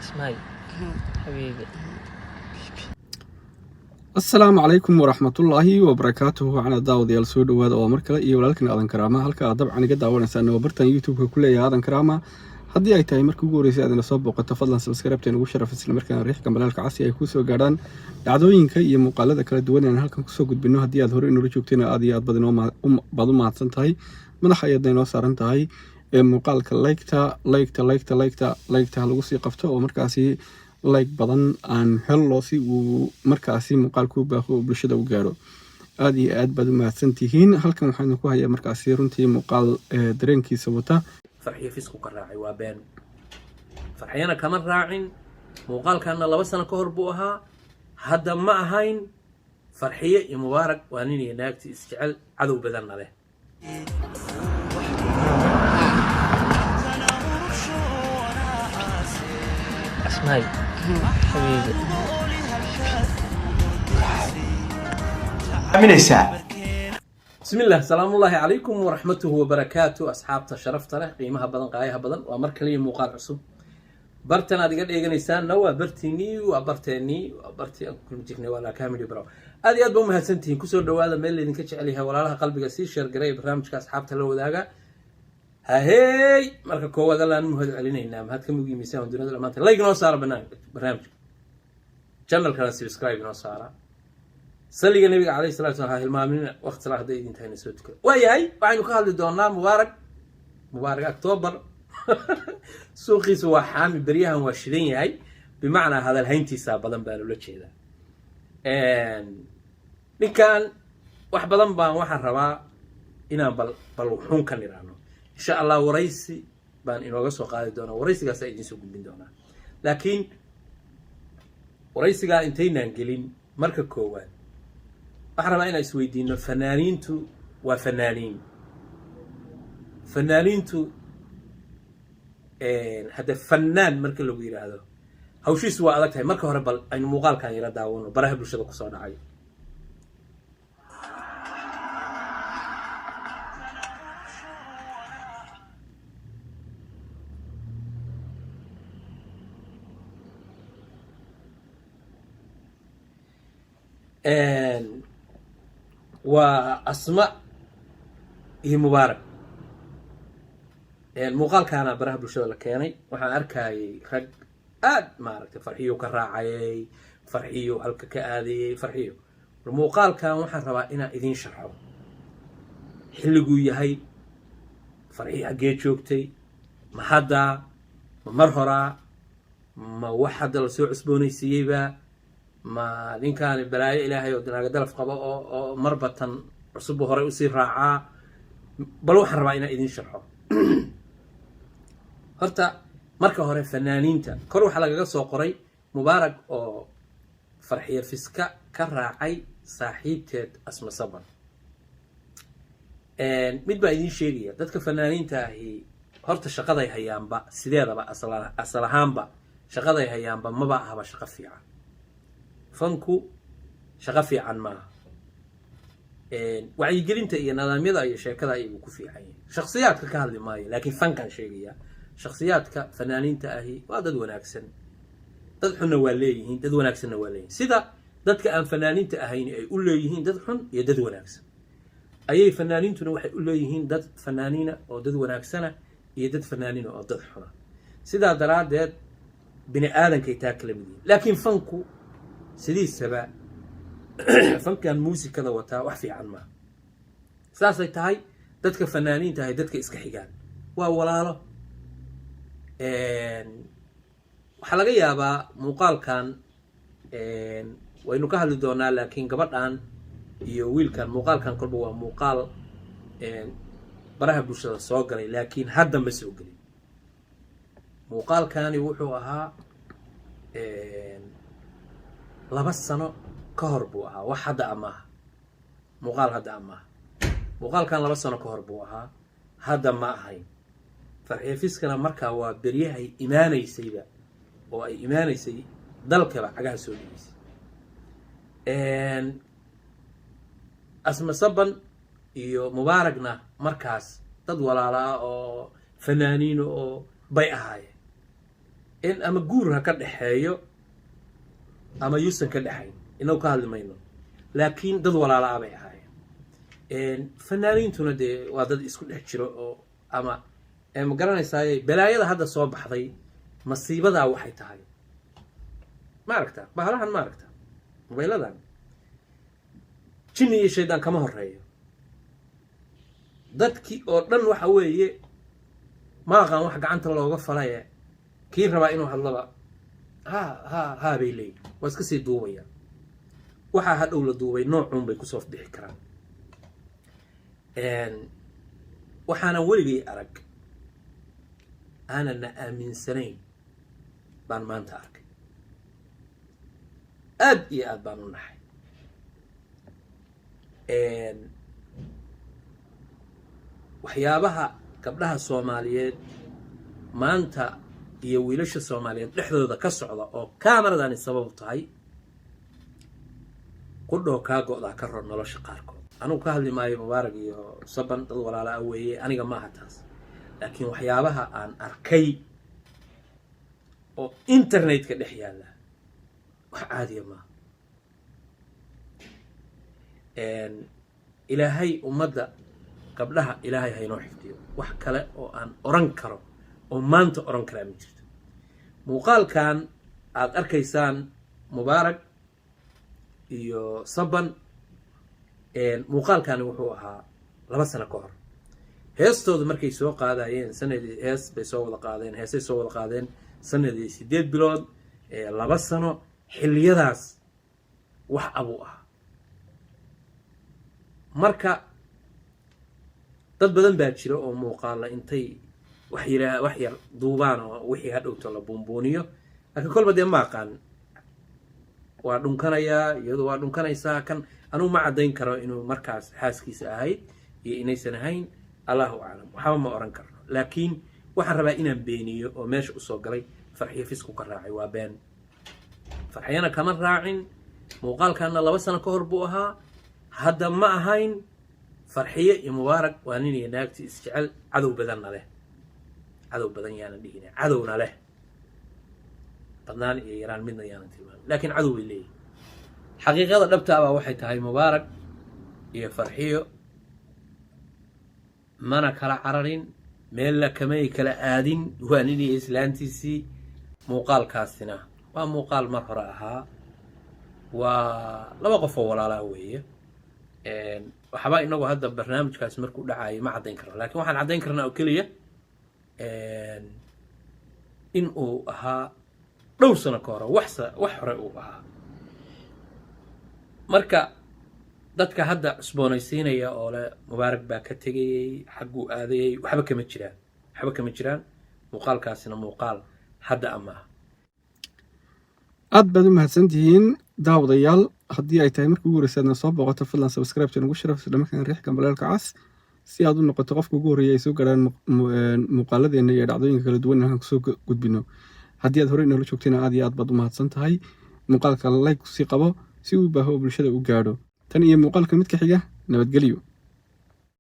اسمعي حبيبي. السلام عليكم ورحمة الله وبركاته. أنا داود يالسود وهذا أمر كلا ولكن آذان كرامة هلك طبعا قد أولا سأنا وبرتان يوتيوب كله آذان كرامة haddii ay tahay markii ugu horeysay aad ina soo booqato fadlan subscribe-teen ugu sharaf isla markaana riix kambalaalka casi ay ku soo gaadhaan dhacdooyinka iyo muuqaalada kala duwan ee halkan ku soo gudbino. haddii aad hore inoo joogteen aad iyo aad baad u mahadsan tahay. madaxa ayadna inoo saaran tahay muuqaalka like-ta lagu sii qabto oo markaasi like badan aan hello si uu markaasi muuqaalku baaho bulshada u gaaro. aad iyo aad baad u mahadsan tihiin. halkan waxaan ku hayaa markaasi runtii muuqaal dareenkiisa wata. farxiyo fisku ka raacay waa been. farxiyana kama raacin. muuqaalkaana 2 sano ka hor buu ahaa. hadda ma ahayn. farxiyo iyo mubaarak waa nin iyo naagti isjecel cadow badanna leh. اسمعي حبيبي. بسم الله السلام الله عليكم ورحمته وبركاته. أصحابته شرفت له قيمها بدن قايها بدن وأمرك لي مقال عصب برتنا دي قد إيجانيسان نوا برتني وبرتني كل مجيكني ولا كامل براو هذه أدبو مهسنتين كسر دوالا ميل اللي نكتش عليها ولا لها قلبي قسير شير قريب برنامج كأصحابته لو ذاقة هاي مركا كوا ذا لأنه هذا علينا ينام هاد كم يجي ميسان دون هذا الأمانة لايك نوصار برنامج channel كان سبسكرايب نوصاره صلي النبي عليه الصلاة والسلام المؤمنين وقت صلاة دين انتهينا سوتك وياي وعينو كهل دونا مبارك أكتوبر سوقي سوا حامي بريها وشرين ياي بمعنى هذا الهينتي سابدن بالو لجيدا ان كان wax badan baan waxaan rabaa inaan bal wuxuun ka niraano insha Allah waraysi baan inooga soo qaadi doonaa waraysigaas ay idin soo gudbin doonaa laakiin waraysiga intaynaan gelin marka koowaad waxaan rabaa inaan isweydiino fanaaniintu waa fanaaniintu hadda fanaan marka lagu yiraahdo hawshiisu waa adag tahay marka hore bal aynu muuqaalkan yara daawano baraha bulshada ku soo dhacay وأسماء هي مبارك المقال كان براه بالشغل كياني وحن أركاي رج ما عرفت فرحيو كراعي فرحيو هلك كآذي فرحيو المقال كان وحن ربائنا إذين شرحوا حلقوا يهي فرحي حقيت شوكتي ما حدا ما مرهرة ما واحد لسوء عسبوني سيبا ما دين كان البلاي إلهي ودنا قدر في قباء مربطا عصبه هراء يصير راعة بلو حربائنا إذن شرحه هرتا مركا هراء فنانين تا كرو حلقة سو قري مبارك أو فرحية فسكا كراعي صاحبتي اسم صبر مid baa idin sheegaya dadka fanaaniinta ahi horta shaqaday hayaanba sideedaba asal ahaanba shaqaday hayaanba maba ahaba shaqo fiican fanku shaqo fiican ma wacyigelinta iyo nidaamyada iyo sheekada ay ku fiican yihiin shakhsiyaadka ka hadli maayo laakiin fankan sheegaya shakhsiyaadka fanaaniinta ahi waa dad wanaagsan dad xunna waa leeyihiin dad wanaagsanna waa leeyihiin sida dadka aan fanaaniinta ahayn ay u leeyihiin dad xun iyo dad wanaagsan ayay fanaaniintuna waxay u leeyihiin dad fanaaniina oo dad wanaagsana iyo dad fanaaniina oo dad xuna sidaa daraadeed bini aadankay taa kala mid yihiin laakiin fanku sidiisaba fankan muusikada wataa wax fiican ma saasay tahay dadka fanaaniinta ay dadka iska xigaan waa walaalo waxa laga yaabaa muuqaalkan waynu ka hadli doonaa laakiin gabadhan iyo wiilkan muuqaalkan kolba waa muuqaal baraha bulshada soo galay laakiin hadda ma soo galin muuqaalkani wuxuu ahaa 2 sano ka hor buu ahaa wax hadda ama muuqaal hadda ama muuqaalkan 2 sano ka hor buu ahaa hadda ma ahayn farxiyo fiskana markaa waa beryahay imaanaysayba oo ay imaanaysay dalkaba cagaha soo dhigaysay asma saban iyo mubaaragna markaas dad walaala oo fanaaniin oo bay ahaayeen in ama guur ha ka dhexeeyo ama yuusan ka dhexayn inagu ka hadli mayno laakiin dad walaala bay ahaayeen fanaaniintuna dee waa dad isku dhex jiro oo ama ma garanaysaa balaayada hadda soo baxday masiibadaa waxay tahay ma aragtaa bahalahan ma aragtaa mobayladan jinni iyo shaydaan kama horeeyo dadkii oo dhan waxa weeye ma aqaan wax gacanta looga falaye kii rabaa inuu hadlaba ha bay leeyihin waa iska sii duubayaan waxaa hadhow la duubay noocuun bay kusoo bixi karaan waxaana weligay arag aanana aaminsanayn baan maanta arkay aad iyo aad baan u naxay waxyaabaha gabdhaha Soomaaliyeed maanta iyo wiilasha Soomaaliyeed dhexdooda ka socda oo kaamaradan sabab u tahay qudho ka go'da ka ror nolosha qaarkood anu ka hadli maayo Mubaarak iyo Saban dad walaala ah weeye aniga ma aha taas laakiin waxyaabaha aan arkay oo internetka dhex yaala wax caadi ma ilaahay ummadda gabdhaha ilaahay haynoo xifdiyo wax kale oo aan oran karo oo maanta oran kara ma jirto muuqaalkan aad arkaysaan Mubaarak iyo Saban muuqaalkan wuxuu ahaa 2 sano ka hor heestooda markay soo qaadayeen sanadii hees bay soo wada qaadeen heesay soo wada qaadeen sanadii 8 bilood 2 sano xilliyadaas wax abu ah marka dad badan baa jira oo muuqaala intay wax yar duubaan oo wixii hadhowto la buunbuuniyo laakiin kolba dee ma aqaan waa dhunkanayaa iyadoo waa dhunkanaysaa kan anuu ma caddayn karo inuu markaas xaaskiisa ahayd iyo inaysan ahayn allahu aclam waxba ma oran karno laakiin waxaan rabaa inaan beeniyo oo meesha u soo galay Farxiyo Fisku ka raacay waa been Farxiyana kama raacin muuqaalkana 2 sano ka hor buu ahaa hadda ma ahayn Farxiyo iyo Mubaarak waa nin iyo naagti isjecel cadow badanna leh cadow badan yaana dhigina cadowna leh badnaan iyo yaraan midna yaana tilmaan laakiin cadow way leeyahay xaqiiqada dhabta ah waxay tahay Mubaarak iyo Farxiyo mana kala cararin meel la kamay kala aadin waa nin iyo islaantiisii muuqaalkaasina waa muuqaal mar hore ahaa waa 2 qof oo walaala weeye waxba inagu hadda barnaamijkaas markuu dhacay ma caddayn karo laakiin waxaan caddayn karnaa oo kaliya in uu ahaa 2 sano ka hor wax hore uu ahaa marka dadka hadda cusboonaysiinaya oo le Mubaarak baa ka tagay xaqu aaday waxba kama jiraan muuqaalkaasina muuqaal hadda ama aad baad u mahadsantihiin daawadayaal haddii ay tahay markii ugu horreysay soo booqato fadlan subscribe ugu sharaf isla markaana riix gambaleelka cas si aad u noqoto qofka ugu horreeya ay soo gaaraan muuqaaladeena iyo dhacdooyinka kala duwan aan kusoo gudbino haddii aad horey inoola joogtayna aad iyo aad baad u mahadsan tahay muuqaalka like si qabo si uu baaho bulshada u gaadho tan iyo muuqaalka mid ka xiga nabadgelyo